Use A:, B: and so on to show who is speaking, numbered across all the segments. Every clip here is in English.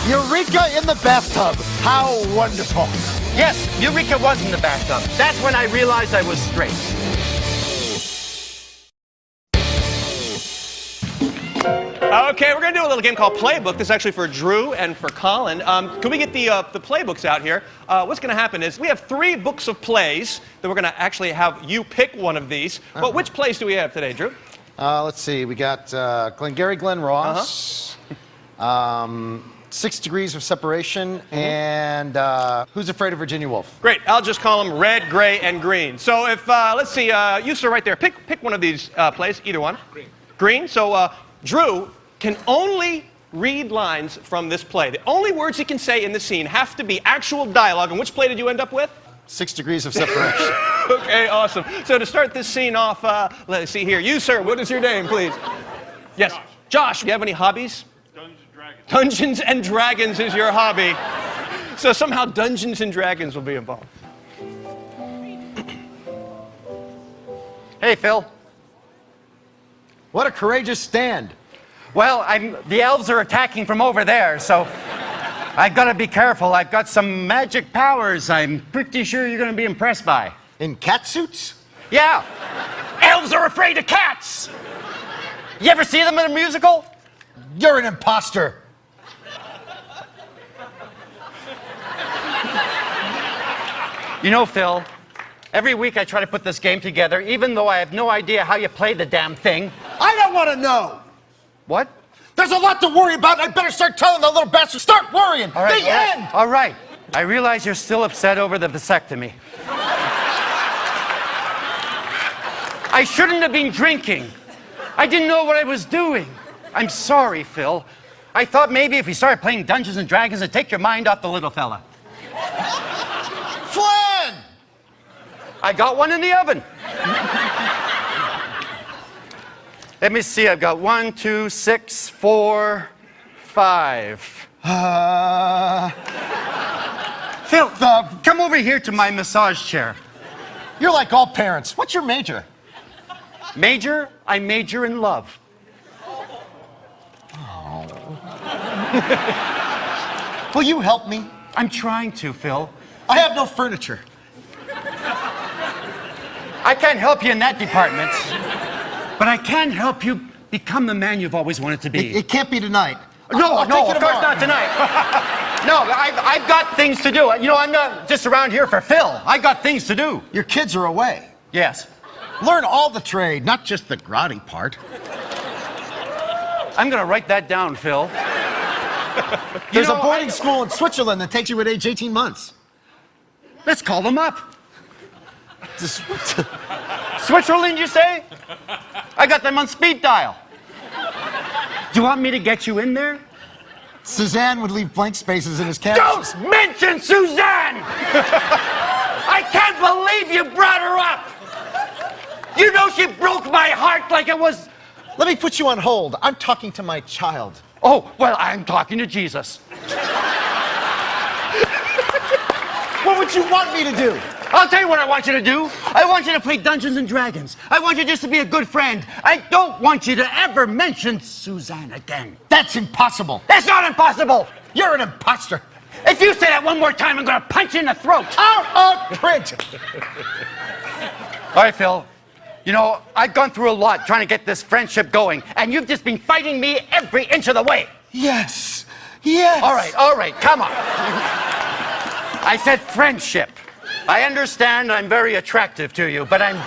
A: Eureka in the bathtub. How wonderful.
B: Yes, Eureka was in the bathtub. That's when I realized I was straight. Okay, we're going to do a little game called Playbook. This is actually for Drew and for Colin. Can we get the playbooks out here? What's going to happen is we have 3 books of plays that we're going to actually have you pick one of these. But which plays do we have today, Drew?
A: Let's see. We got Glengarry Glen Ross, 6 Degrees of Separation, and Who's Afraid of Virginia Woolf?
B: Great. I'll just call them red, gray, and green. So if, let's see, you sir right there, pick one of these plays, either one. Green. Green. So Drew can only read lines from this play. The only words he can say in the scene have to be actual dialogue. And which play did you end up with?
A: 6 Degrees of Separation.
B: Okay, awesome. So to start this scene off, let's see here. You, sir, what is your name, please? Yes. Josh, do you have any hobbies?
C: Dungeons and Dragons.
B: Dungeons and Dragons is your hobby. So somehow Dungeons and Dragons will be involved.
D: Hey, Phil.
A: What a courageous stand.
D: Well, the elves are attacking from over there, so I've got to be careful. I've got some magic powers I'm pretty sure you're going to be impressed by.
A: In cat suits?
D: Yeah. Elves are afraid of cats. You ever see them in a musical?
A: You're an imposter.
D: You know, Phil, every week I try to put this game together, even though I have no idea how you play the damn thing.
A: I don't want to know.
D: What?
A: There's a lot to worry about. I better start telling the little bastard. Start worrying.
D: All right,
A: The end.
D: All right. I realize you're still upset over the vasectomy. I shouldn't have been drinking. I didn't know what I was doing. I'm sorry, Phil. I thought maybe if we started playing Dungeons and Dragons, it'd take your mind off the little fella.
A: Flynn!
D: I got one in the oven. Let me see. I've got 1, 2, 6, 4, 5. Phil, come over here to my massage chair.
A: You're like all parents. What's your major?
D: Major? I major in love.
A: Will you help me?
D: I'm trying to, Phil.
A: I have no furniture.
D: I can't help you in that department. But I can help you become the man you've always wanted to be.
A: It can't be tonight.
D: No,
A: I'll
D: no,
A: take you
D: of course
A: tomorrow.
D: not tonight. No, I've got things to do. You know, I'm not just around here for Phil. I got things to do.
A: Your kids are away.
D: Yes.
A: Learn all the trade, not just the grotty part.
D: I'm gonna write that down, Phil.
A: There's a boarding school in Switzerland that takes you at age 18 months.
D: Let's call them up. Switzerland, you say? I got them on speed dial. Do you want me to get you in there?
A: Suzanne would leave blank spaces in his canvas.
D: Don't mention Suzanne! I can't believe you brought her up! You know she broke my heart like it was...
A: Let me put you on hold. I'm talking to my child.
D: Oh, well, I'm talking to Jesus.
A: What would you want me to do?
D: I'll tell you what I want you to do. I want you to play Dungeons and Dragons. I want you just to be a good friend. I don't want you to ever mention Suzanne again.
A: That's impossible.
D: That's not impossible.
A: You're an imposter.
D: If you say that one more time, I'm going to punch you in the throat.
A: Out of print.
D: All right, Phil. You know, I've gone through a lot trying to get this friendship going, and you've just been fighting me every inch of the way.
A: Yes. Yes.
D: All right, come on. I said friendship. I understand I'm very attractive to you, but I'm...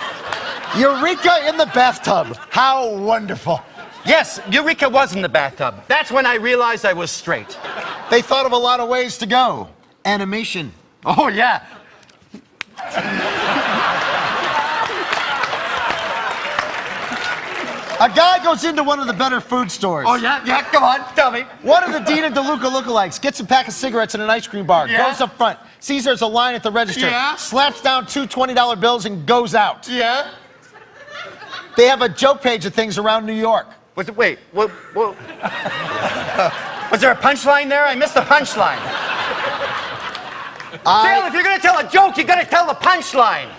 A: Eureka in the bathtub. How wonderful.
D: Yes, Eureka was in the bathtub. That's when I realized I was straight.
A: They thought of a lot of ways to go. Animation.
D: Oh, yeah.
A: A guy goes into one of the better food stores.
D: Oh, yeah, come on, tell me.
A: One of the Dina DeLuca lookalikes gets a pack of cigarettes in an ice cream bar,
D: Yeah.
A: goes up front, sees there's a line at the register,
D: Yeah.
A: slaps down 2 $20 bills and goes out.
D: Yeah?
A: They have a joke page of things around New York.
D: Wait, what? Was there a punchline there? I missed the punchline. Phil, if you're gonna tell a joke, you gotta tell the punchline.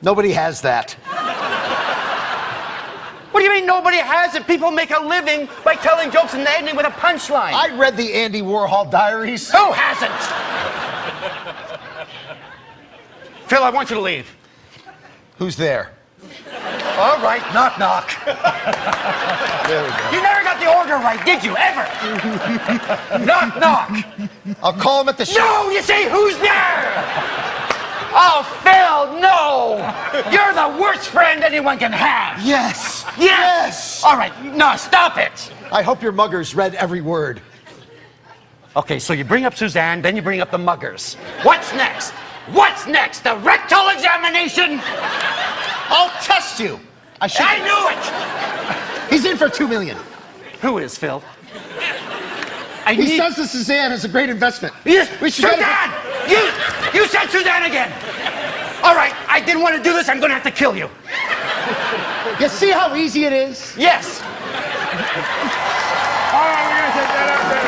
A: Nobody has that.
D: What do you mean nobody has it? People make a living by telling jokes and ending with a punchline.
A: I read the Andy Warhol diaries.
D: Who hasn't? Phil, I want you to leave.
A: Who's there?
D: All right, knock, knock.
A: There we go.
D: You never got the order right, did you, ever? Knock, knock.
A: I'll call him at the show.
D: No, you say, who's there? Oh, Phil, no. You're the worst friend anyone can have.
A: Yes.
D: Yes. All right, no, stop it.
A: I hope your muggers read every word.
D: Okay, so you bring up Suzanne, then you bring up the muggers. What's next? What's next? The rectal examination?
A: I'll test you.
D: I knew it.
A: He's in for $2 million.
D: Who is, Phil?
A: He says that Suzanne is a great investment.
D: Yes,
A: We should
D: Suzanne! You said Suzanne again. All right, I didn't want to do this. I'm going to have to kill you.
A: You see how easy it is?
D: Yes.
C: All right, we're going to take that up there.